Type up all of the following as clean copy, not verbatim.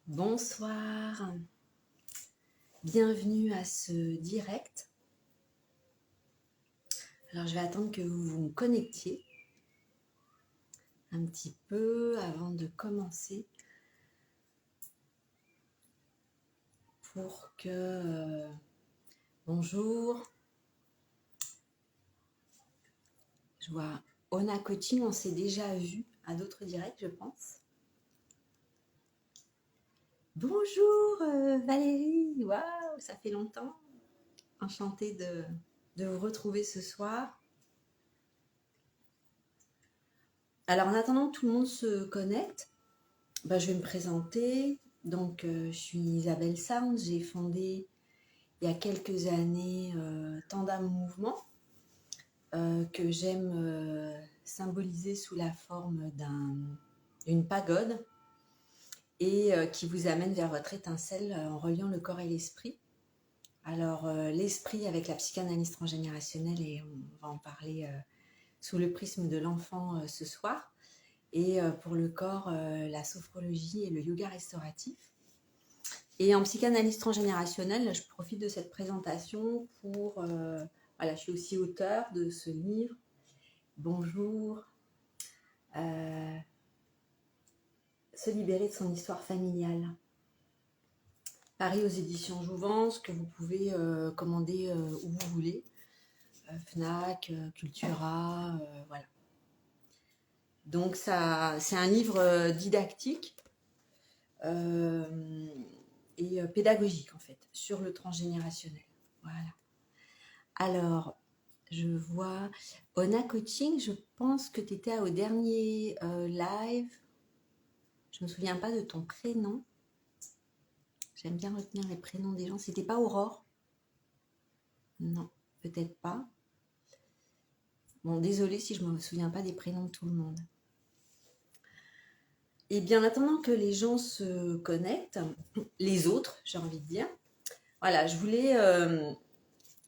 Bonsoir, bienvenue à ce direct. Alors je vais attendre que vous vous connectiez un petit peu avant de commencer pour que... bonjour, je vois Ona Coaching, on s'est déjà vu à d'autres directs je pense. Bonjour Valérie, waouh, ça fait longtemps. Enchantée de vous retrouver ce soir. Alors en attendant que tout le monde se connecte, je vais me présenter. Donc je suis Isabelle Sound, j'ai fondé il y a quelques années Tandem Mouvement que j'aime symboliser sous la forme d'une pagode et qui vous amène vers votre étincelle en reliant le corps et l'esprit. Alors l'esprit avec la psychanalyse transgénérationnelle, et on va en parler sous le prisme de l'enfant ce soir, et pour le corps la sophrologie et le yoga restauratif. Et en psychanalyse transgénérationnelle, je profite de cette présentation pour... voilà, je suis aussi auteure de ce livre. Bonjour. Se libérer de son histoire familiale. Paris aux éditions Jouvence, que vous pouvez commander où vous voulez. Fnac, Cultura, voilà. Donc ça, c'est un livre didactique et pédagogique en fait, sur le transgénérationnel. Voilà. Alors, je vois Ona Coaching, je pense que tu étais au dernier live. Je ne me souviens pas de ton prénom. J'aime bien retenir les prénoms des gens. C'était pas Aurore? Non, peut-être pas. Bon, désolée si je ne me souviens pas des prénoms de tout le monde. Et bien, en attendant que les gens se connectent, les autres, j'ai envie de dire, voilà, je voulais...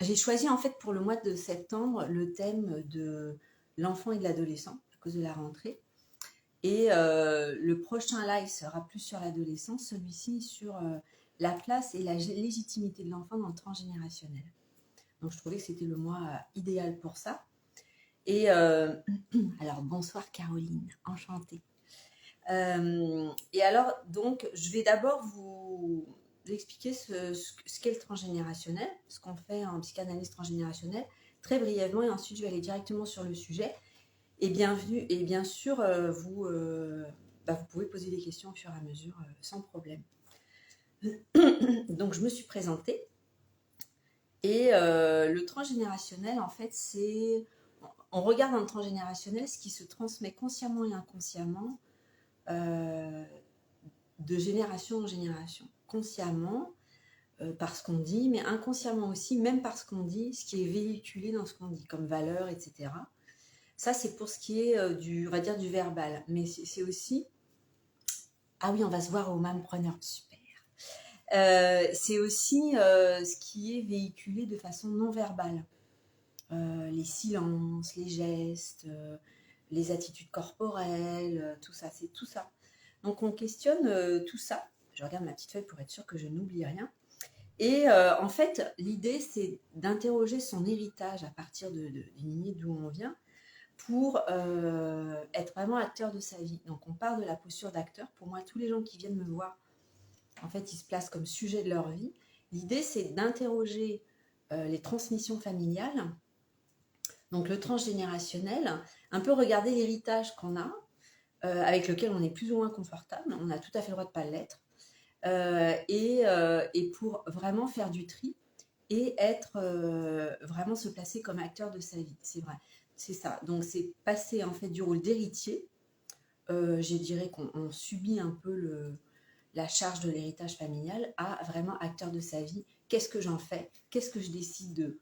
j'ai choisi en fait pour le mois de septembre le thème de l'enfant et de l'adolescent à cause de la rentrée. Et le prochain live sera plus sur l'adolescence, celui-ci sur la place et la légitimité de l'enfant dans le transgénérationnel. Donc je trouvais que c'était le mois idéal pour ça. Et alors bonsoir Caroline, enchantée. Et alors donc je vais d'abord vous expliquer ce qu'est le transgénérationnel, ce qu'on fait en psychanalyse transgénérationnelle, très brièvement, et ensuite je vais aller directement sur le sujet. Et bienvenue, et bien sûr, vous pouvez poser des questions au fur et à mesure, sans problème. Donc, je me suis présentée. Et le transgénérationnel, en fait, c'est... On regarde dans le transgénérationnel ce qui se transmet consciemment et inconsciemment de génération en génération. Consciemment, par ce qu'on dit, mais inconsciemment aussi, même par ce qu'on dit, ce qui est véhiculé dans ce qu'on dit, comme valeur, etc. Ça, c'est pour ce qui est on va dire du verbal. Mais c'est aussi... Ah oui, on va se voir au Mampreneur, super. C'est aussi ce qui est véhiculé de façon non verbale. Les silences, les gestes, les attitudes corporelles, tout ça, c'est tout ça. Donc on questionne tout ça. Je regarde ma petite feuille pour être sûre que je n'oublie rien. Et en fait, l'idée, c'est d'interroger son héritage à partir d'une lignée d'où on vient, pour être vraiment acteur de sa vie. Donc on part de la posture d'acteur. Pour moi, tous les gens qui viennent me voir, en fait, ils se placent comme sujet de leur vie. L'idée, c'est d'interroger les transmissions familiales, donc le transgénérationnel, un peu regarder l'héritage qu'on a, avec lequel on est plus ou moins confortable. On a tout à fait le droit de ne pas l'être. Et pour vraiment faire du tri et être vraiment se placer comme acteur de sa vie. C'est vrai. C'est ça. Donc, c'est passer en fait du rôle d'héritier. Je dirais qu'on subit un peu la charge de l'héritage familial à vraiment acteur de sa vie. Qu'est-ce que j'en fais? Qu'est-ce que je décide de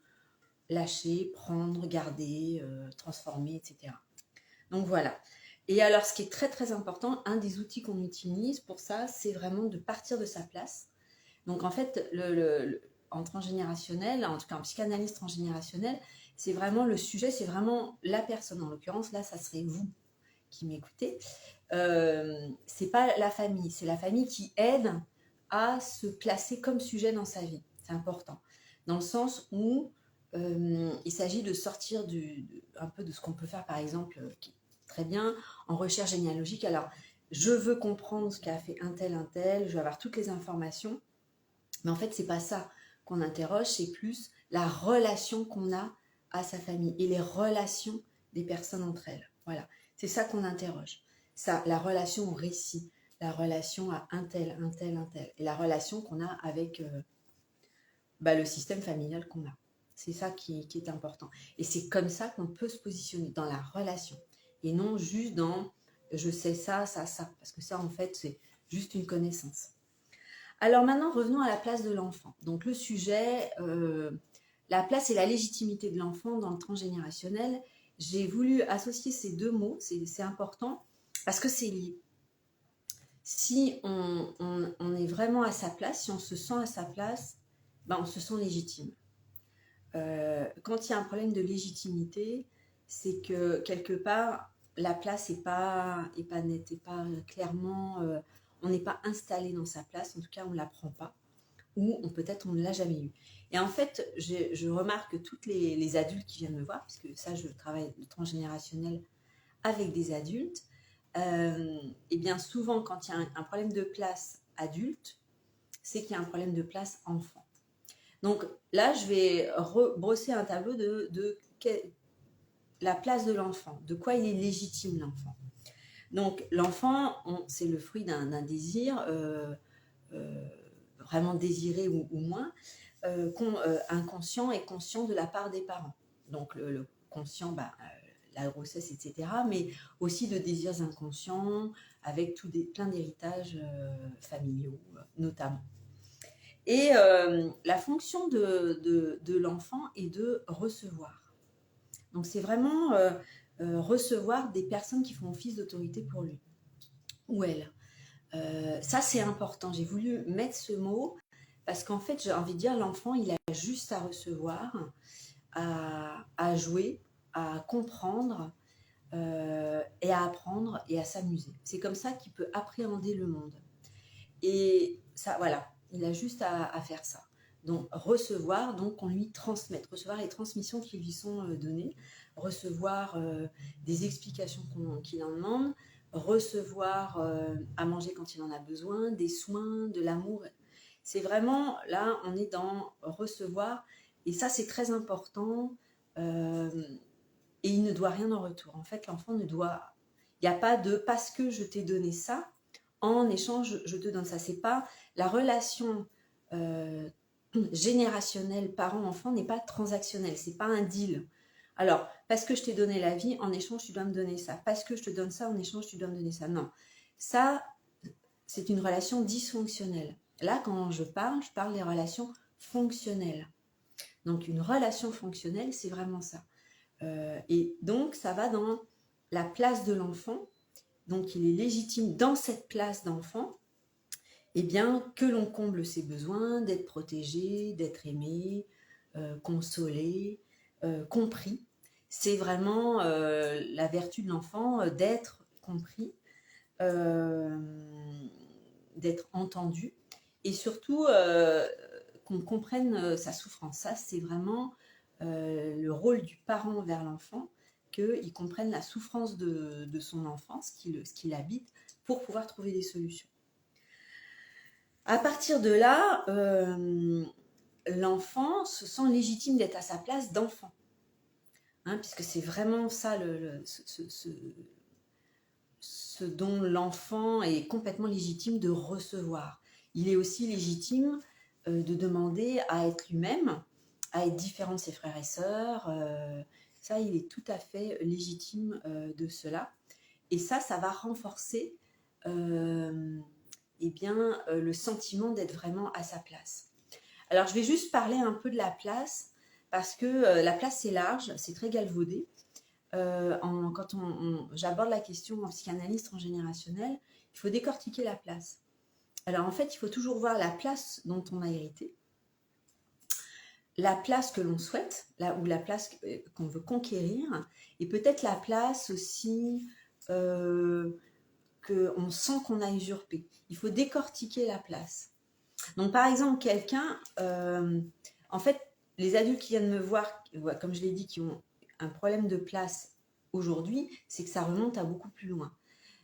lâcher, prendre, garder, transformer, etc. Donc, voilà. Et alors, ce qui est très, très important, un des outils qu'on utilise pour ça, c'est vraiment de partir de sa place. Donc, en fait, en transgénérationnel, en tout cas en psychanalyse transgénérationnelle, c'est vraiment le sujet, c'est vraiment la personne. En l'occurrence, là, ça serait vous qui m'écoutez, c'est pas la famille, c'est la famille qui aide à se placer comme sujet dans sa vie. C'est important. Dans le sens où il s'agit de sortir un peu de ce qu'on peut faire, par exemple, qui est très bien, en recherche généalogique. Alors, je veux comprendre ce qu'a fait un tel, je veux avoir toutes les informations, mais en fait, c'est pas ça qu'on interroge, c'est plus la relation qu'on a à sa famille et les relations des personnes entre elles. Voilà, c'est ça qu'on interroge. Ça, la relation au récit, la relation à un tel, et la relation qu'on a avec le système familial qu'on a. C'est ça qui est important. Et c'est comme ça qu'on peut se positionner, dans la relation. Et non juste dans je sais ça, ça, ça. Parce que ça, en fait, c'est juste une connaissance. Alors maintenant, revenons à la place de l'enfant. Donc le sujet, la place et la légitimité de l'enfant dans le transgénérationnel. J'ai voulu associer ces deux mots, c'est important, parce que c'est lié. Si on est vraiment à sa place, si on se sent à sa place, on se sent légitime. Quand il y a un problème de légitimité, c'est que quelque part, la place n'est pas nette, n'est pas clairement... on n'est pas installé dans sa place, en tout cas on ne la prend pas, ou peut-être on ne l'a jamais eu. Et en fait, je remarque que toutes les adultes qui viennent me voir, puisque ça je travaille le transgénérationnel avec des adultes, et bien souvent quand il y a un problème de place adulte, c'est qu'il y a un problème de place enfant. Donc là, je vais brosser un tableau de la place de l'enfant, de quoi il est légitime l'enfant. Donc l'enfant, c'est le fruit d'un désir, vraiment désiré ou moins, inconscient et conscient de la part des parents. Donc le conscient, la grossesse, etc., mais aussi de désirs inconscients, avec plein d'héritages familiaux, notamment. Et la fonction de l'enfant est de recevoir. Donc c'est vraiment recevoir des personnes qui font office d'autorité pour lui ou elle. Ça c'est important, j'ai voulu mettre ce mot parce qu'en fait j'ai envie de dire l'enfant il a juste à recevoir, à jouer, à comprendre et à apprendre et à s'amuser. C'est comme ça qu'il peut appréhender le monde. Et ça, voilà, il a juste à faire ça. Donc recevoir, donc qu'on lui transmette, recevoir les transmissions qui lui sont données, recevoir des explications qu'il en demande, recevoir à manger quand il en a besoin, des soins, de l'amour. C'est vraiment, là, on est dans recevoir, et ça c'est très important, et il ne doit rien en retour. En fait, l'enfant ne doit... Il n'y a pas de « parce que je t'ai donné ça », en échange, je te donne ça. C'est pas la relation générationnelle parent-enfant n'est pas transactionnelle. C'est pas un deal. Alors, parce que je t'ai donné la vie, en échange, tu dois me donner ça. Parce que je te donne ça, en échange, tu dois me donner ça. Non. Ça, c'est une relation dysfonctionnelle. Là, quand je parle des relations fonctionnelles. Donc, une relation fonctionnelle, c'est vraiment ça. Et donc, ça va dans la place de l'enfant. Donc, il est légitime dans cette place d'enfant, eh bien, que l'on comble ses besoins, d'être protégé, d'être aimé, consolé, compris. C'est vraiment la vertu de l'enfant d'être compris, d'être entendu, et surtout qu'on comprenne sa souffrance. Ça, c'est vraiment le rôle du parent vers l'enfant, qu'il comprenne la souffrance de son enfant, ce qui l'habite, pour pouvoir trouver des solutions. À partir de là, l'enfant se sent légitime d'être à sa place d'enfant. Puisque c'est vraiment ça ce dont l'enfant est complètement légitime de recevoir. Il est aussi légitime de demander à être lui-même, à être différent de ses frères et sœurs. Ça, il est tout à fait légitime de cela. Et ça va renforcer le sentiment d'être vraiment à sa place. Alors, je vais juste parler un peu de la place, parce que la place, c'est large, c'est très galvaudé. Quand j'aborde la question en psychanalyse transgénérationnelle, il faut décortiquer la place. Alors, en fait, il faut toujours voir la place dont on a hérité, la place que l'on souhaite, ou la place qu'on veut conquérir, et peut-être la place aussi qu'on sent qu'on a usurpé. Il faut décortiquer la place. Donc, par exemple, quelqu'un, en fait, les adultes qui viennent me voir, comme je l'ai dit, qui ont un problème de place aujourd'hui, c'est que ça remonte à beaucoup plus loin.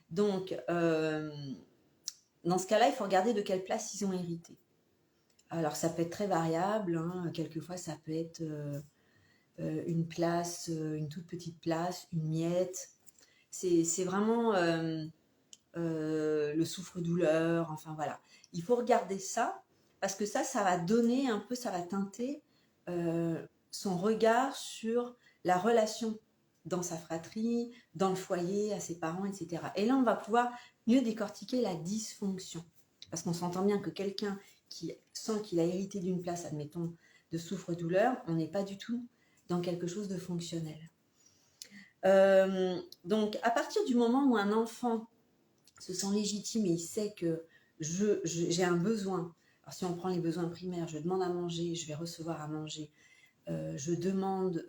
Donc, dans ce cas-là, il faut regarder de quelle place ils ont hérité. Alors, ça peut être très variable. Hein. Quelquefois, ça peut être une place, une toute petite place, une miette. C'est vraiment le souffre-douleur. Enfin, voilà. Il faut regarder ça parce que ça va donner un peu, ça va teinter son regard sur la relation dans sa fratrie, dans le foyer, à ses parents, etc. Et là, on va pouvoir mieux décortiquer la dysfonction. Parce qu'on s'entend bien que quelqu'un qui sent qu'il a hérité d'une place, admettons, de souffre-douleur, on n'est pas du tout dans quelque chose de fonctionnel. Donc, à partir du moment où un enfant se sent légitime et il sait que j'ai un besoin, alors si on prend les besoins primaires, je demande à manger, je vais recevoir à manger, je demande,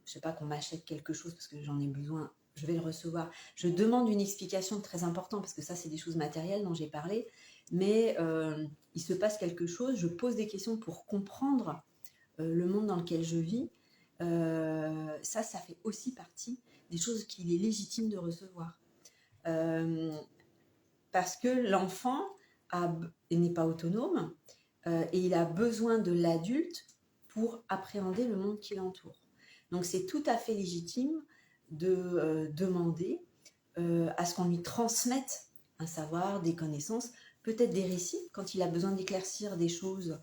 je sais pas, qu'on m'achète quelque chose parce que j'en ai besoin, je vais le recevoir. Je demande une explication très importante parce que ça, c'est des choses matérielles dont j'ai parlé, mais il se passe quelque chose, je pose des questions pour comprendre le monde dans lequel je vis. Ça fait aussi partie des choses qu'il est légitime de recevoir. Parce que l'enfant n'est pas autonome et il a besoin de l'adulte pour appréhender le monde qui l'entoure. Donc c'est tout à fait légitime de demander à ce qu'on lui transmette un savoir, des connaissances, peut-être des récits, quand il a besoin d'éclaircir des choses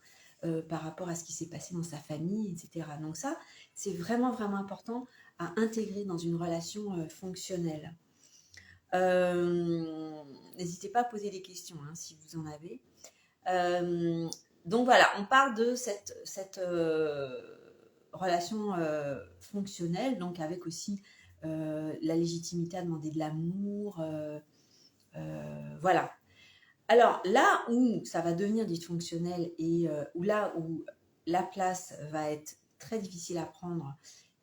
par rapport à ce qui s'est passé dans sa famille, etc. Donc ça, c'est vraiment, vraiment important à intégrer dans une relation fonctionnelle. N'hésitez pas à poser des questions hein, si vous en avez. Donc voilà, on parle de cette relation fonctionnelle, donc avec aussi la légitimité à demander de l'amour. Voilà. Alors là où ça va devenir dysfonctionnel et où la place va être très difficile à prendre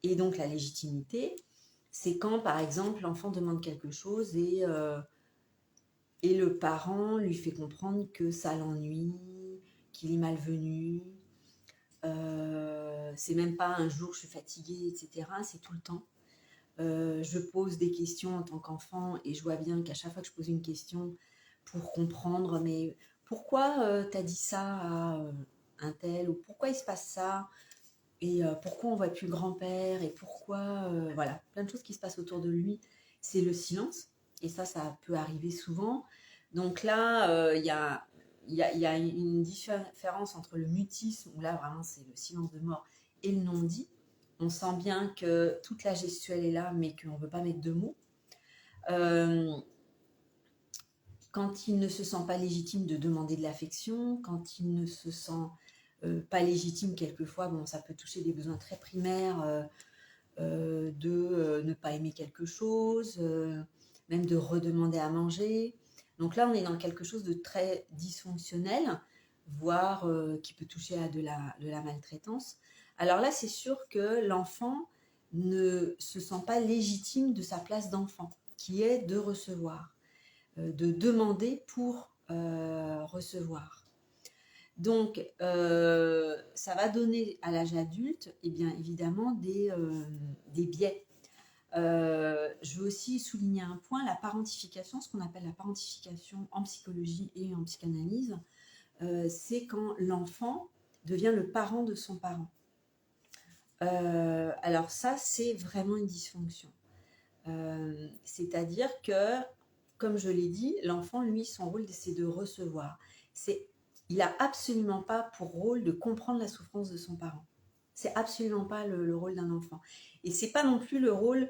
et donc la légitimité, c'est quand par exemple l'enfant demande quelque chose et le parent lui fait comprendre que ça l'ennuie, qu'il est malvenu. C'est même pas un jour je suis fatiguée, etc. C'est tout le temps. Je pose des questions en tant qu'enfant et je vois bien qu'à chaque fois que je pose une question pour comprendre, mais pourquoi t'as dit ça à un tel, ou pourquoi il se passe ça, et pourquoi on voit plus le grand-père, et pourquoi, voilà, plein de choses qui se passent autour de lui, c'est le silence, et ça peut arriver souvent. Donc là, il y a une différence entre le mutisme, où là vraiment c'est le silence de mort, et le non-dit. On sent bien que toute la gestuelle est là, mais qu'on ne veut pas mettre de mots. Quand il ne se sent pas légitime de demander de l'affection, quand il ne se sent pas légitime quelquefois, bon, ça peut toucher des besoins très primaires de ne pas aimer quelque chose, même de redemander à manger. Donc là, on est dans quelque chose de très dysfonctionnel, voire qui peut toucher à de la maltraitance. Alors là, c'est sûr que l'enfant ne se sent pas légitime de sa place d'enfant, qui est de recevoir, de demander pour recevoir. Donc, ça va donner à l'âge adulte, et bien évidemment, des biais. Je veux aussi souligner un point, la parentification, ce qu'on appelle la parentification en psychologie et en psychanalyse, c'est quand l'enfant devient le parent de son parent. Alors ça, c'est vraiment une dysfonction. C'est-à-dire que, comme je l'ai dit, l'enfant, lui, son rôle, c'est de recevoir. Il n'a absolument pas pour rôle de comprendre la souffrance de son parent. C'est absolument pas le rôle d'un enfant. Et c'est pas non plus le rôle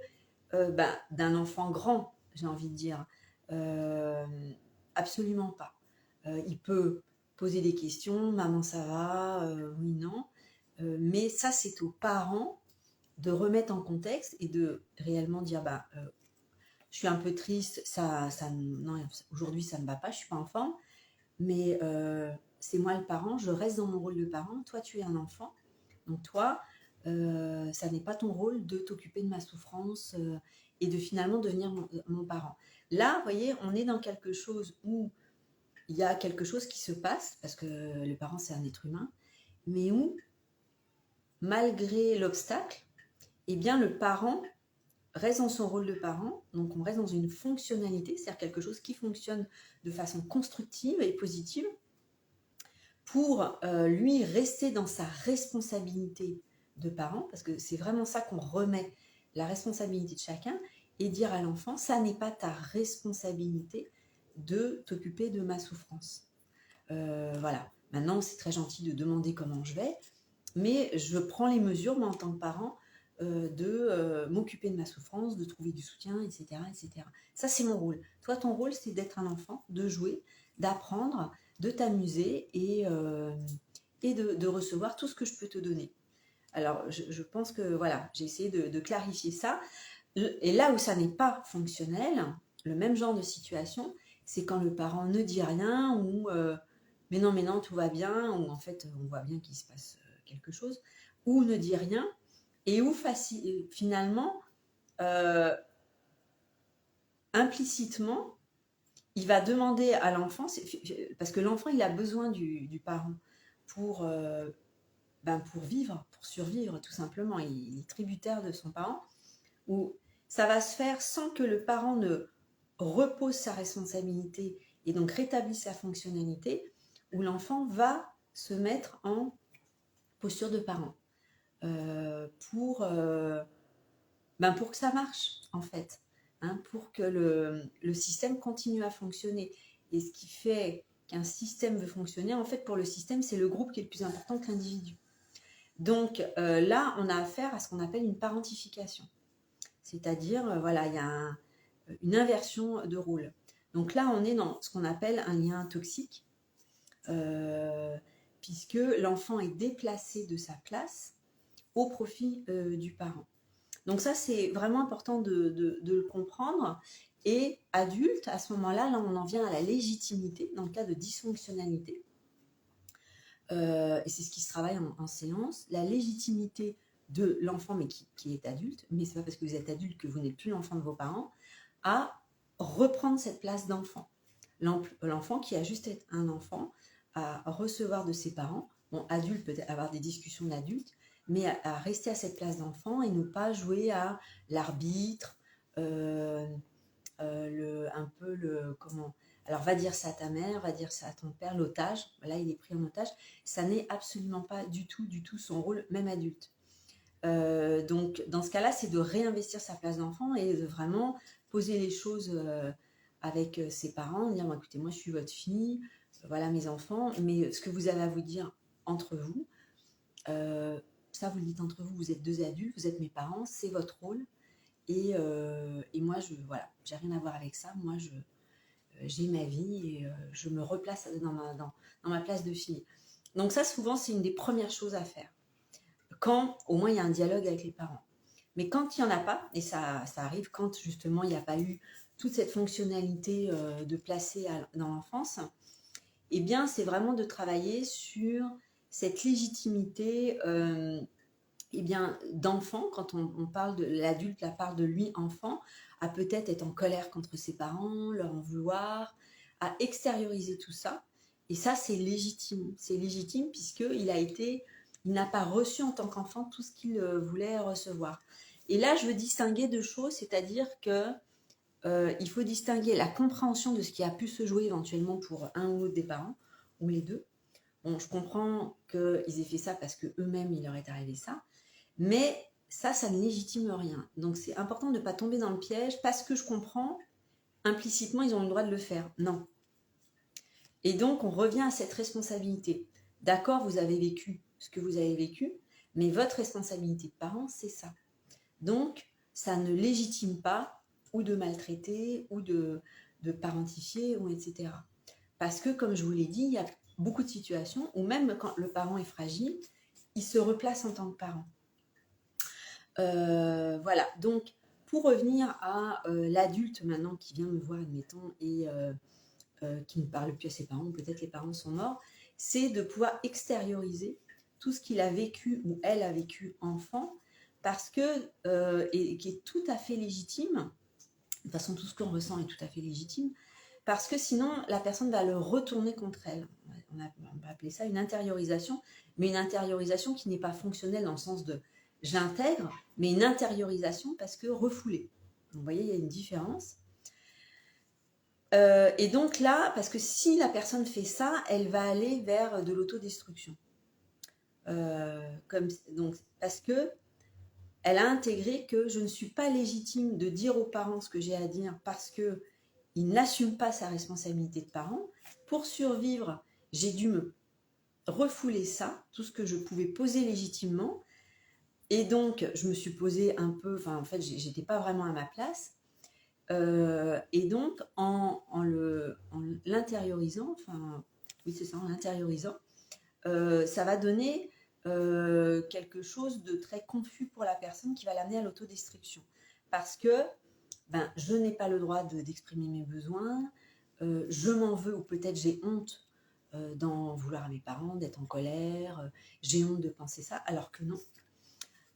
d'un enfant grand, j'ai envie de dire. Absolument pas. Il peut poser des questions, maman ça va, oui, non. Mais ça, c'est aux parents de remettre en contexte et de réellement dire je suis un peu triste, non, aujourd'hui ça ne va pas, je suis pas en forme, mais c'est moi le parent, je reste dans mon rôle de parent, toi tu es un enfant, donc toi ça n'est pas ton rôle de t'occuper de ma souffrance et de finalement devenir mon parent. Là, vous voyez, on est dans quelque chose où il y a quelque chose qui se passe, parce que le parent, c'est un être humain, mais où, malgré l'obstacle, eh bien, le parent reste dans son rôle de parent, donc on reste dans une fonctionnalité, c'est-à-dire quelque chose qui fonctionne de façon constructive et positive, pour lui rester dans sa responsabilité de parent, parce que c'est vraiment ça qu'on remet, la responsabilité de chacun, et dire à l'enfant, ça n'est pas ta responsabilité de t'occuper de ma souffrance. Voilà. Maintenant, c'est très gentil de demander comment je vais, mais je prends les mesures, moi, en tant que parent, de m'occuper de ma souffrance, de trouver du soutien, etc. etc. Ça, c'est mon rôle. Toi, ton rôle, c'est d'être un enfant, de jouer, d'apprendre, de t'amuser et de recevoir tout ce que je peux te donner. Alors, je pense que, voilà, j'ai essayé de clarifier ça. Et là où ça n'est pas fonctionnel, le même genre de situation, c'est quand le parent ne dit rien ou mais non, tout va bien, ou en fait, on voit bien qu'il se passe quelque chose, ou ne dit rien, et où finalement, implicitement, il va demander à l'enfant, parce que l'enfant, il a besoin du parent pour vivre, pour survivre, tout simplement. Il est tributaire de son parent, où ça va se faire sans que le parent ne repose sa responsabilité et donc rétablisse sa fonctionnalité, où l'enfant va se mettre en posture de parent pour que ça marche, en fait, hein, pour que le système continue à fonctionner. Et ce qui fait qu'un système veut fonctionner, en fait, pour le système, c'est le groupe qui est le plus important que l'individu. Donc là, on a affaire à ce qu'on appelle une parentification. C'est-à-dire, voilà, il y a une inversion de rôle. Donc là, on est dans ce qu'on appelle un lien toxique, puisque l'enfant est déplacé de sa place au profit du parent. Donc ça, c'est vraiment important de le comprendre. Et adulte, à ce moment-là, là, on en vient à la légitimité, dans le cas de dysfonctionnalité. Et c'est ce qui se travaille en séance. La légitimité de l'enfant, mais qui est adulte, mais ce n'est pas parce que vous êtes adulte que vous n'êtes plus l'enfant de vos parents, à reprendre cette place d'enfant. L'enfant qui a juste être un enfant, à recevoir de ses parents, bon, adulte peut avoir des discussions d'adultes, mais à rester à cette place d'enfant et ne pas jouer à l'arbitre, alors va dire ça à ta mère, va dire ça à ton père, l'otage, là il est pris en otage, ça n'est absolument pas du tout son rôle, même adulte. Donc dans ce cas-là, c'est de réinvestir sa place d'enfant et de vraiment poser les choses avec ses parents, dire écoutez, moi je suis votre fille, voilà mes enfants, mais ce que vous avez à vous dire entre vous, ça vous le dites entre vous, vous êtes deux adultes, vous êtes mes parents, c'est votre rôle, et moi j'ai rien à voir avec ça, moi j'ai ma vie et je me replace dans ma place de fille. Donc ça, souvent, c'est une des premières choses à faire, quand au moins il y a un dialogue avec les parents. Mais quand il n'y en a pas, et ça arrive quand justement il n'y a pas eu toute cette fonctionnalité de placer dans l'enfance, eh bien c'est vraiment de travailler sur cette légitimité d'enfant. Quand on parle de l'adulte, la part de lui, enfant, à peut-être être en colère contre ses parents, leur en vouloir, à extérioriser tout ça. Et ça, c'est légitime. C'est légitime puisqu'il n'a pas reçu en tant qu'enfant tout ce qu'il voulait recevoir. Et là, je veux distinguer deux choses, c'est-à-dire que il faut distinguer la compréhension de ce qui a pu se jouer éventuellement pour un ou l'autre des parents, ou les deux. Bon, je comprends qu'ils aient fait ça parce qu'eux-mêmes, il leur est arrivé ça, mais ça ne légitime rien. Donc c'est important de ne pas tomber dans le piège, parce que je comprends, implicitement, ils ont le droit de le faire. Non. Et donc, on revient à cette responsabilité. D'accord, vous avez vécu ce que vous avez vécu, mais votre responsabilité de parent, c'est ça. Donc, ça ne légitime pas ou de maltraiter, ou de parentifier, ou etc. Parce que, comme je vous l'ai dit, il y a beaucoup de situations où même quand le parent est fragile, il se replace en tant que parent. Voilà, donc pour revenir à l'adulte maintenant qui vient me voir, admettons, et qui ne parle plus à ses parents, ou peut-être les parents sont morts, c'est de pouvoir extérioriser tout ce qu'il a vécu ou elle a vécu enfant parce que, et qui est tout à fait légitime, de toute façon tout ce qu'on ressent est tout à fait légitime, parce que sinon la personne va le retourner contre elle. On va appeler ça une intériorisation, mais une intériorisation qui n'est pas fonctionnelle dans le sens de je l'intègre, mais une intériorisation parce que refoulée. Vous voyez, il y a une différence. Et donc là, parce que si la personne fait ça, elle va aller vers de l'autodestruction. Donc, parce que elle a intégré que je ne suis pas légitime de dire aux parents ce que j'ai à dire parce qu'ils n'assument pas sa responsabilité de parent. Pour survivre, j'ai dû me refouler ça, tout ce que je pouvais poser légitimement. Et donc, je me suis posée un peu, enfin, en fait, j'étais pas vraiment à ma place. Et donc, en l'intériorisant, enfin, oui, c'est ça, en l'intériorisant, ça va donner quelque chose de très confus pour la personne qui va l'amener à l'autodestruction. Parce que je n'ai pas le droit d'exprimer mes besoins, je m'en veux ou peut-être j'ai honte d'en vouloir à mes parents, d'être en colère, j'ai honte de penser ça, alors que non.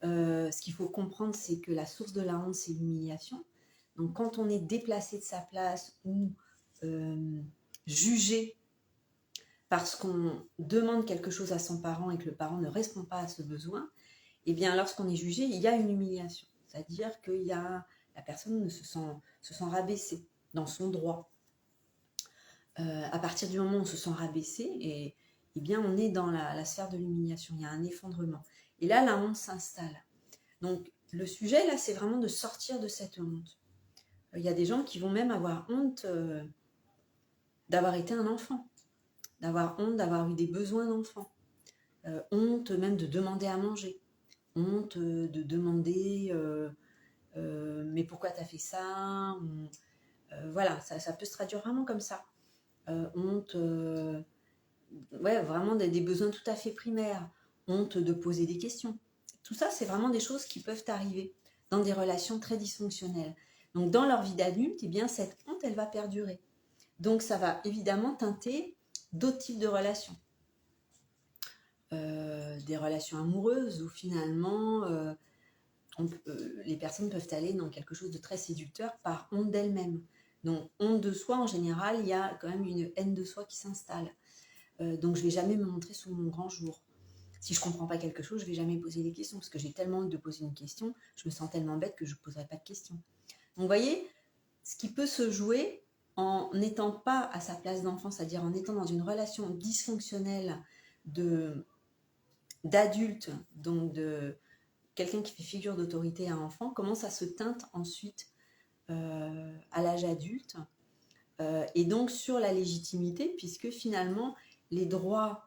Ce qu'il faut comprendre, c'est que la source de la honte, c'est l'humiliation. Donc quand on est déplacé de sa place ou jugé parce qu'on demande quelque chose à son parent et que le parent ne répond pas à ce besoin, eh bien lorsqu'on est jugé, il y a une humiliation. C'est-à-dire que la personne se sent rabaissée dans son droit. À partir du moment où on se sent rabaissé, eh bien on est dans la sphère de l'humiliation, il y a un effondrement. Et là, la honte s'installe. Donc le sujet, là, c'est vraiment de sortir de cette honte. Il y a des gens qui vont même avoir honte d'avoir été un enfant, d'avoir honte d'avoir eu des besoins d'enfant, honte même de demander à manger, honte de demander mais pourquoi t'as fait ça, voilà, ça peut se traduire vraiment comme ça. Honte, ouais, vraiment des besoins tout à fait primaires, honte de poser des questions. Tout ça, c'est vraiment des choses qui peuvent arriver dans des relations très dysfonctionnelles. Donc, dans leur vie d'adulte, eh bien, cette honte, elle va perdurer. Donc, ça va évidemment teinter d'autres types de relations. Des relations amoureuses où finalement, les personnes peuvent aller dans quelque chose de très séducteur par honte d'elles-mêmes. Donc, honte de soi, en général, il y a quand même une haine de soi qui s'installe. Donc, je ne vais jamais me montrer sous mon grand jour. Si je ne comprends pas quelque chose, je ne vais jamais poser des questions parce que j'ai tellement honte de poser une question, je me sens tellement bête que je ne poserai pas de questions. Donc, vous voyez, ce qui peut se jouer en n'étant pas à sa place d'enfant, c'est-à-dire en étant dans une relation dysfonctionnelle d'adulte, donc de quelqu'un qui fait figure d'autorité à un enfant, comment ça se teinte ensuite à l'âge adulte et donc sur la légitimité, puisque finalement les droits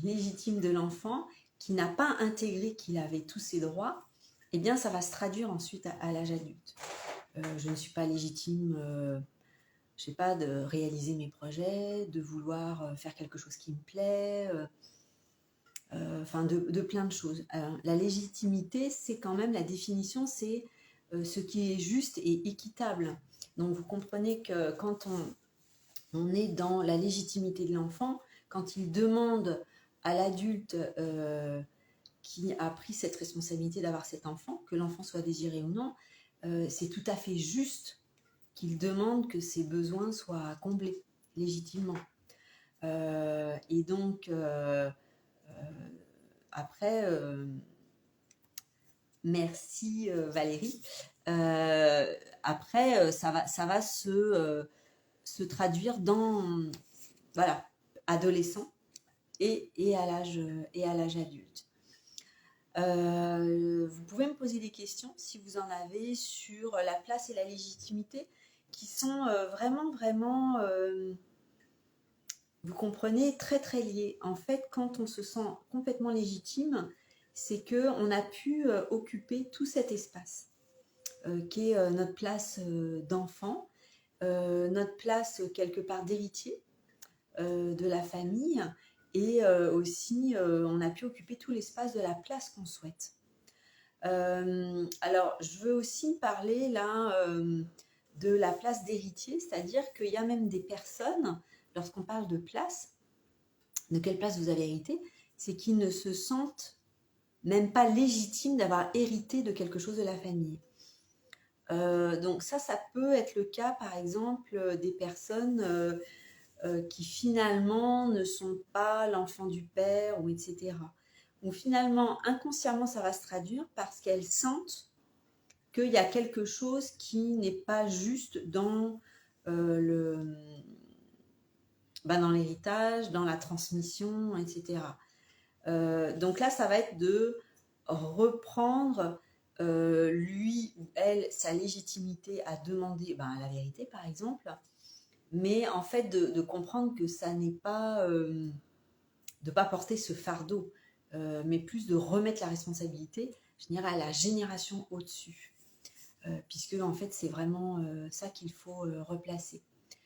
légitimes de l'enfant qui n'a pas intégré qu'il avait tous ses droits, eh bien ça va se traduire ensuite à l'âge adulte. Je ne suis pas légitime, je sais pas, de réaliser mes projets, de vouloir faire quelque chose qui me plaît, enfin de plein de choses. La légitimité, c'est quand même la définition, c'est ce qui est juste et équitable. Donc vous comprenez que quand on est dans la légitimité de l'enfant, quand il demande à l'adulte qui a pris cette responsabilité d'avoir cet enfant, que l'enfant soit désiré ou non, c'est tout à fait juste qu'il demande que ses besoins soient comblés légitimement. Et donc, après, merci Valérie. Après, ça va se traduire dans voilà, adolescent et à l'âge adulte. Vous pouvez me poser des questions si vous en avez sur la place et la légitimité qui sont vraiment, vous comprenez, très très liées. En fait, quand on se sent complètement légitime, c'est qu'on a pu occuper tout cet espace qui est notre place d'enfant, notre place quelque part d'héritier de la famille, et aussi on a pu occuper tout l'espace de la place qu'on souhaite. Alors je veux aussi parler là de la place d'héritier, c'est-à-dire qu'il y a même des personnes, lorsqu'on parle de place, de quelle place vous avez hérité, c'est qu'ils ne se sentent même pas légitime d'avoir hérité de quelque chose de la famille. Donc ça peut être le cas, par exemple, des personnes qui finalement ne sont pas l'enfant du père, ou etc. Ou finalement, inconsciemment, ça va se traduire parce qu'elles sentent qu'il y a quelque chose qui n'est pas juste dans dans l'héritage, dans la transmission, etc. Donc là, ça va être de reprendre lui ou elle sa légitimité à demander la vérité, par exemple, mais en fait de comprendre que ça n'est pas de pas porter ce fardeau, mais plus de remettre la responsabilité, je dirais, à la génération au-dessus, puisque en fait c'est vraiment ça qu'il faut replacer,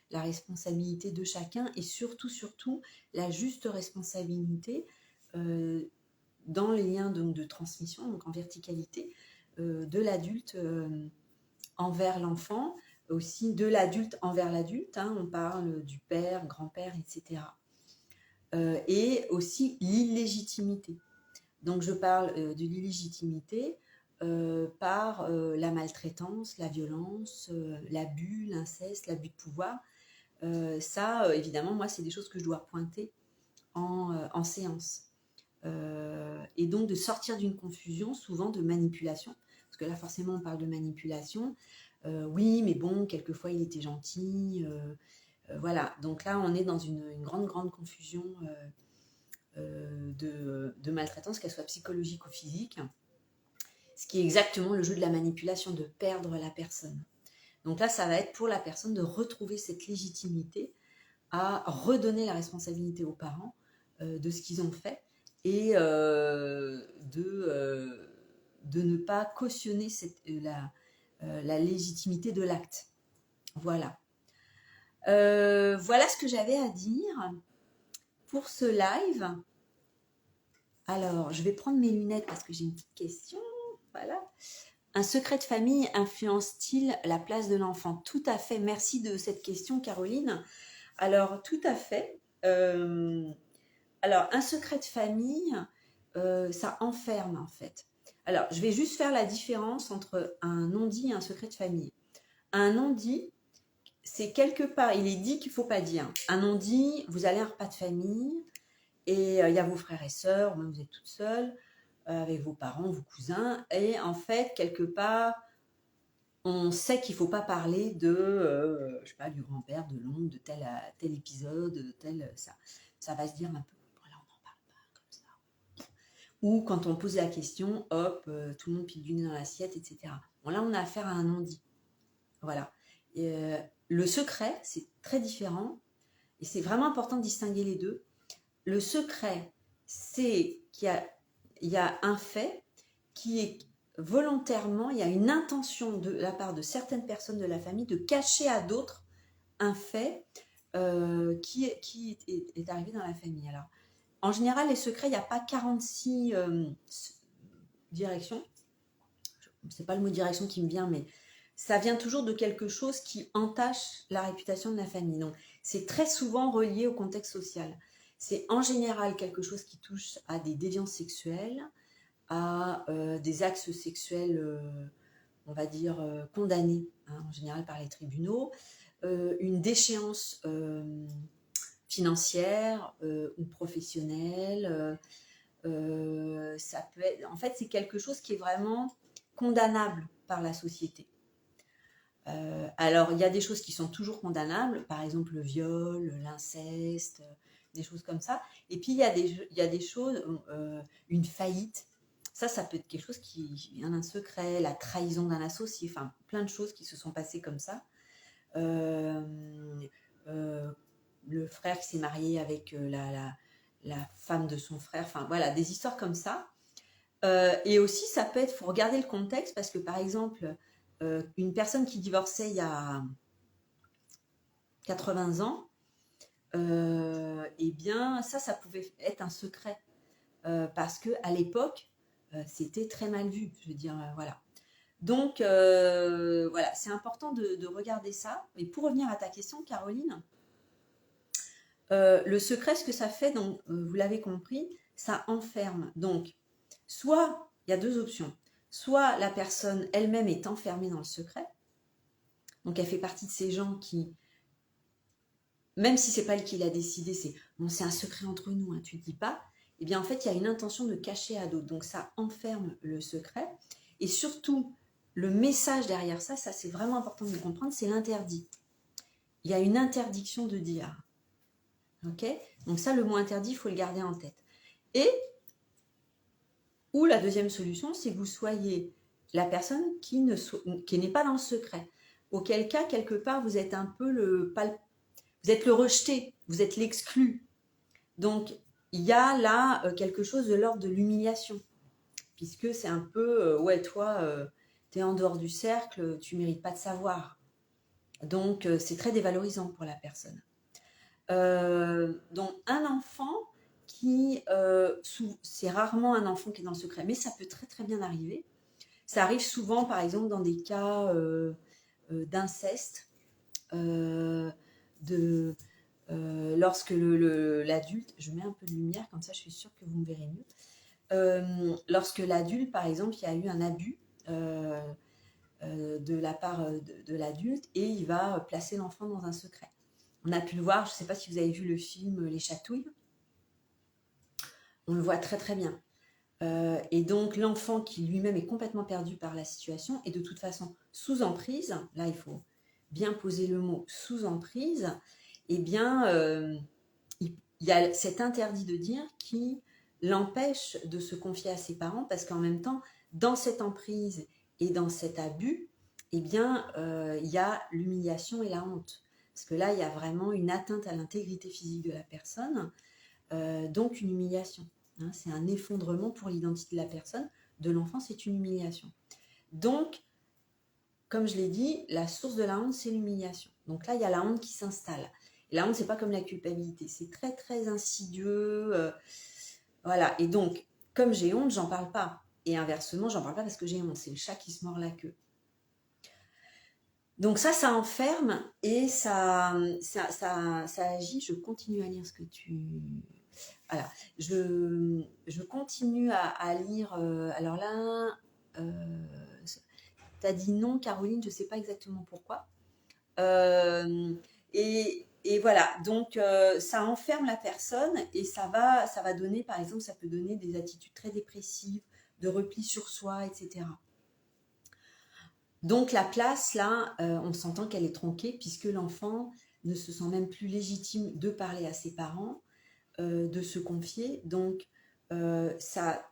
la responsabilité de chacun, et surtout la juste responsabilité dans les liens donc, de transmission, donc en verticalité, de l'adulte envers l'enfant, aussi de l'adulte envers l'adulte, hein, on parle du père, grand-père, etc. Et aussi l'illégitimité. Donc je parle de l'illégitimité par la maltraitance, la violence, l'abus, l'inceste, l'abus de pouvoir. Ça, évidemment, moi, c'est des choses que je dois pointer en séance. Et donc de sortir d'une confusion, souvent de manipulation, parce que là forcément on parle de manipulation. Oui, mais bon, quelquefois il était gentil. Voilà, donc là on est dans une grande confusion de maltraitance, qu'elle soit psychologique ou physique, ce qui est exactement le jeu de la manipulation, de perdre la personne. Donc là, ça va être pour la personne de retrouver cette légitimité à redonner la responsabilité aux parents de ce qu'ils ont fait, et de ne pas cautionner la légitimité de l'acte. Voilà. Voilà ce que j'avais à dire pour ce live. Alors, je vais prendre mes lunettes parce que j'ai une petite question. Voilà. Un secret de famille influence-t-il la place de l'enfant? Tout à fait. Merci de cette question, Caroline. Alors, tout à fait. Alors, un secret de famille, ça enferme en fait. Alors, je vais juste faire la différence entre un non-dit et un secret de famille. Un non-dit, c'est quelque part, il est dit qu'il ne faut pas dire. Un non-dit, vous allez à un repas de famille et il y a vos frères et sœurs, ou même vous êtes toute seule avec vos parents, vos cousins, et en fait, quelque part, on sait qu'il ne faut pas parler de, je sais pas, du grand-père, de l'oncle, de tel épisode, tel ça. Ça va se dire un peu. Ou quand on pose la question, hop, tout le monde pique du nez dans l'assiette, etc. Bon, là, on a affaire à un non-dit. Voilà. Le secret, c'est très différent. Et c'est vraiment important de distinguer les deux. Le secret, c'est qu'il y a un fait qui est volontairement, il y a une intention de la part de certaines personnes de la famille de cacher à d'autres un fait qui est arrivé dans la famille. Alors, en général, les secrets, il n'y a pas 46 directions. C'est pas le mot direction qui me vient, mais ça vient toujours de quelque chose qui entache la réputation de la famille. Donc, c'est très souvent relié au contexte social. C'est en général quelque chose qui touche à des déviances sexuelles, à des actes sexuels, on va dire, condamnés, hein, en général par les tribunaux, une déchéance financière ou professionnelle. Ça peut être, en fait, c'est quelque chose qui est vraiment condamnable par la société. Alors, il y a des choses qui sont toujours condamnables, par exemple le viol, l'inceste, des choses comme ça. Et puis, il y a des choses, une faillite. Ça peut être quelque chose qui vient d'un secret, la trahison d'un associé, enfin, plein de choses qui se sont passées comme ça. Le frère qui s'est marié avec la femme de son frère, enfin, voilà, des histoires comme ça. Et aussi, ça peut être, il faut regarder le contexte, parce que, par exemple, une personne qui divorçait il y a 80 ans, eh bien, ça pouvait être un secret. Parce qu'à l'époque, c'était très mal vu. Je veux dire, voilà. Donc, voilà, c'est important de regarder ça. Et pour revenir à ta question, Caroline, le secret, ce que ça fait, donc, vous l'avez compris, ça enferme. Donc, Soit, il y a deux options. Soit la personne elle-même est enfermée dans le secret, donc elle fait partie de ces gens qui, même si c'est pas elle qui l'a décidé, c'est bon, c'est un secret entre nous, hein, tu ne dis pas. Eh bien, en fait, il y a une intention de cacher à d'autres. Donc, ça enferme le secret. Et surtout, le message derrière ça, c'est vraiment important de le comprendre, c'est l'interdit. Il y a une interdiction de dire. Ok? Donc ça, le mot interdit, il faut le garder en tête. Et, ou la deuxième solution, c'est que vous soyez la personne qui n'est pas dans le secret. Auquel cas, quelque part, vous êtes un peu vous êtes le rejeté, vous êtes l'exclu. Donc, il y a là quelque chose de l'ordre de l'humiliation. Puisque c'est un peu, ouais, toi, tu es en dehors du cercle, tu ne mérites pas de savoir. Donc, c'est très dévalorisant pour la personne. Donc, un enfant qui, c'est rarement un enfant qui est dans le secret, mais ça peut très très bien arriver. Ça arrive souvent, par exemple, dans des cas d'inceste, lorsque l'adulte, je mets un peu de lumière, comme ça je suis sûre que vous me verrez mieux. Lorsque l'adulte, par exemple, il y a eu un abus de la part de l'adulte et il va placer l'enfant dans un secret. On a pu le voir, je ne sais pas si vous avez vu le film Les Chatouilles, on le voit très très bien. Et donc l'enfant qui lui-même est complètement perdu par la situation et de toute façon sous emprise, là il faut bien poser le mot sous emprise, eh bien il y a cet interdit de dire qui l'empêche de se confier à ses parents parce qu'en même temps, dans cette emprise et dans cet abus, eh bien il y a l'humiliation et la honte. Parce que là, il y a vraiment une atteinte à l'intégrité physique de la personne, donc une humiliation. Hein, c'est un effondrement pour l'identité de la personne. De l'enfant, c'est une humiliation. Donc, comme je l'ai dit, la source de la honte, c'est l'humiliation. Donc là, il y a la honte qui s'installe. Et la honte, c'est pas comme la culpabilité. C'est très, très insidieux. Voilà. Et donc, comme j'ai honte, j'en parle pas. Et inversement, j'en parle pas parce que j'ai honte. C'est le chat qui se mord la queue. Donc ça enferme et ça agit. Je continue à lire ce que tu... Voilà, je continue à lire. Alors là, tu as dit non, Caroline, je ne sais pas exactement pourquoi. Et voilà, donc ça enferme la personne et ça va donner, par exemple, ça peut donner des attitudes très dépressives, de repli sur soi, etc. Donc la place, là, on s'entend qu'elle est tronquée puisque l'enfant ne se sent même plus légitime de parler à ses parents, de se confier. Donc ça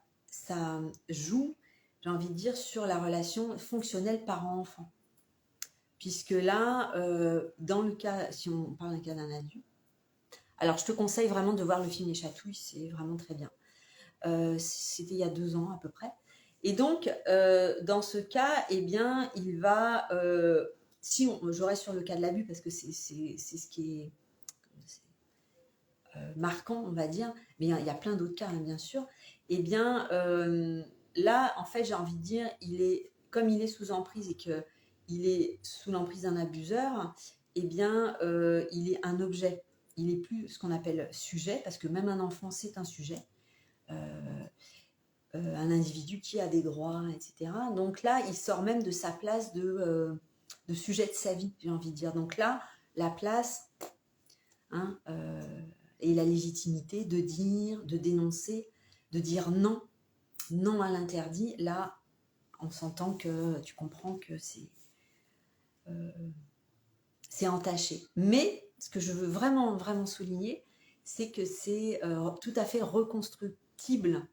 joue, j'ai envie de dire, sur la relation fonctionnelle parent-enfant. Puisque là, dans le cas, si on parle d'un cas d'un adulte, alors je te conseille vraiment de voir le film Les Chatouilles, c'est vraiment très bien. C'était il y a 2 ans à peu près. Et donc, dans ce cas, eh bien, il va, je reste sur le cas de l'abus parce que c'est ce qui est marquant, on va dire, mais il y a plein d'autres cas, hein, bien sûr. Eh bien, là, en fait, j'ai envie de dire, comme il est sous emprise et qu'il est sous l'emprise d'un abuseur, eh bien, il est un objet. Il n'est plus ce qu'on appelle sujet, parce que même un enfant, c'est un sujet. Un individu qui a des droits, etc. Donc là, il sort même de sa place de sujet de sa vie, j'ai envie de dire. Donc là, la place hein, et la légitimité de dire, de dénoncer, de dire non, non à l'interdit. Là, on s'entend que tu comprends que c'est entaché. Mais ce que je veux vraiment, vraiment souligner, c'est que c'est tout à fait reconstructible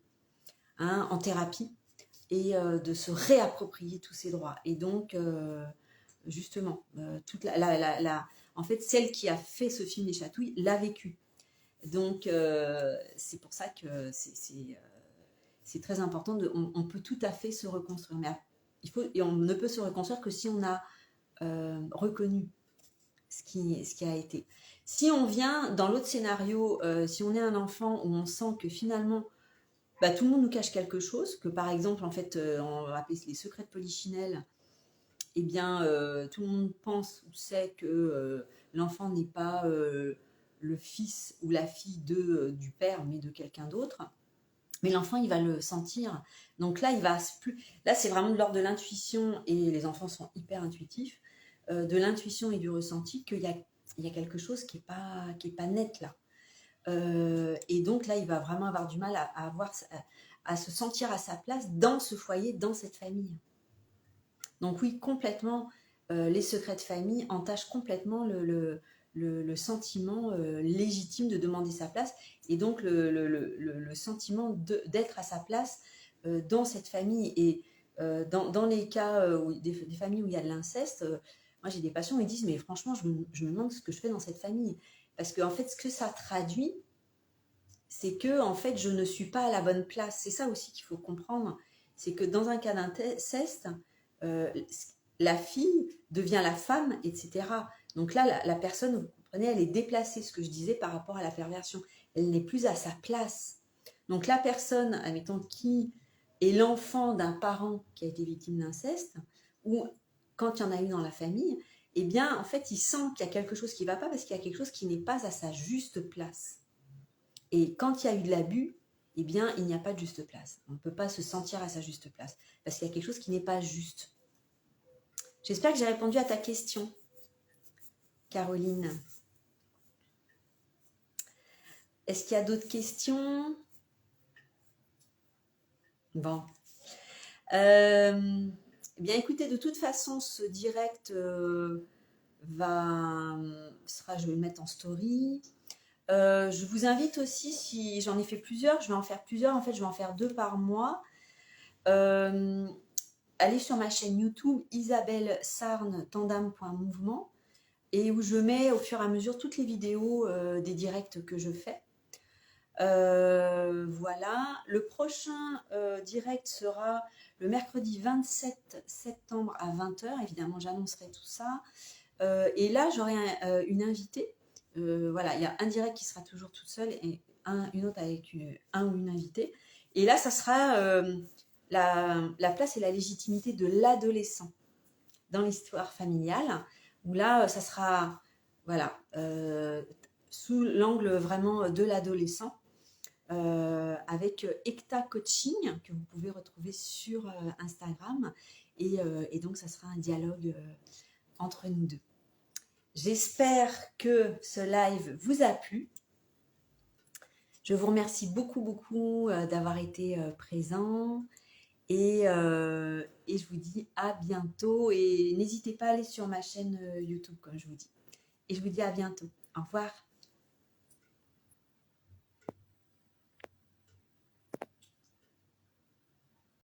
hein, en thérapie et de se réapproprier tous ces droits. Et donc, justement, toute en fait, celle qui a fait ce film Les Chatouilles l'a vécu. Donc, c'est pour ça que c'est très important. On peut tout à fait se reconstruire. Mais et on ne peut se reconstruire que si on a reconnu ce qui a été. Si on vient dans l'autre scénario, si on est un enfant où on sent que finalement, tout le monde nous cache quelque chose, que par exemple, en fait, on va appeler les secrets de Polichinelle, eh bien, tout le monde pense ou sait que l'enfant n'est pas le fils ou la fille du père, mais de quelqu'un d'autre. mais l'enfant, il va le sentir. Donc là, là, c'est vraiment de l'ordre de l'intuition, et les enfants sont hyper intuitifs, de l'intuition et du ressenti il y a quelque chose qui est pas net là. Et donc là, il va vraiment avoir du mal à se sentir à sa place dans ce foyer, dans cette famille. Donc oui, complètement, les secrets de famille entachent complètement le sentiment légitime de demander sa place, et donc le sentiment d'être à sa place dans cette famille. Et dans les cas, des familles où il y a de l'inceste, moi j'ai des patients qui me disent, mais franchement, je me demande ce que je fais dans cette famille. Parce qu'en fait, ce que ça traduit, c'est que en fait, je ne suis pas à la bonne place. C'est ça aussi qu'il faut comprendre. C'est que dans un cas d'inceste, euh, la fille devient la femme, etc. Donc là, la personne, vous comprenez, elle est déplacée, ce que je disais par rapport à la perversion. Elle n'est plus à sa place. Donc la personne, admettons, qui est l'enfant d'un parent qui a été victime d'inceste, ou quand il y en a eu dans la famille, eh bien, en fait, il sent qu'il y a quelque chose qui ne va pas, parce qu'il y a quelque chose qui n'est pas à sa juste place. Et quand il y a eu de l'abus, eh bien, il n'y a pas de juste place. On ne peut pas se sentir à sa juste place, parce qu'il y a quelque chose qui n'est pas juste. J'espère que j'ai répondu à ta question, Caroline. Est-ce qu'il y a d'autres questions? Bon. Eh bien, écoutez, de toute façon, ce direct je vais le mettre en story. Je vous invite aussi, si j'en ai fait plusieurs, je vais en faire plusieurs. En fait, je vais en faire 2 par mois. Allez sur ma chaîne YouTube Isabelle Sarne Tandem.mouvement, et où je mets au fur et à mesure toutes les vidéos des directs que je fais. Voilà. Le prochain direct sera le mercredi 27 septembre à 20h. Évidemment, j'annoncerai tout ça. Et là, j'aurai une invitée. Voilà, il y a un direct qui sera toujours toute seule, et une autre avec un ou une invitée. Et là, ça sera la place et la légitimité de l'adolescent dans l'histoire familiale, où là, ça sera voilà, sous l'angle vraiment de l'adolescent, avec Ecta Coaching, que vous pouvez retrouver sur Instagram. Et donc, ça sera un dialogue entre nous deux. J'espère que ce live vous a plu. Je vous remercie beaucoup, beaucoup d'avoir été présent. Et je vous dis à bientôt. Et n'hésitez pas à aller sur ma chaîne YouTube, comme je vous dis. Et je vous dis à bientôt. Au revoir.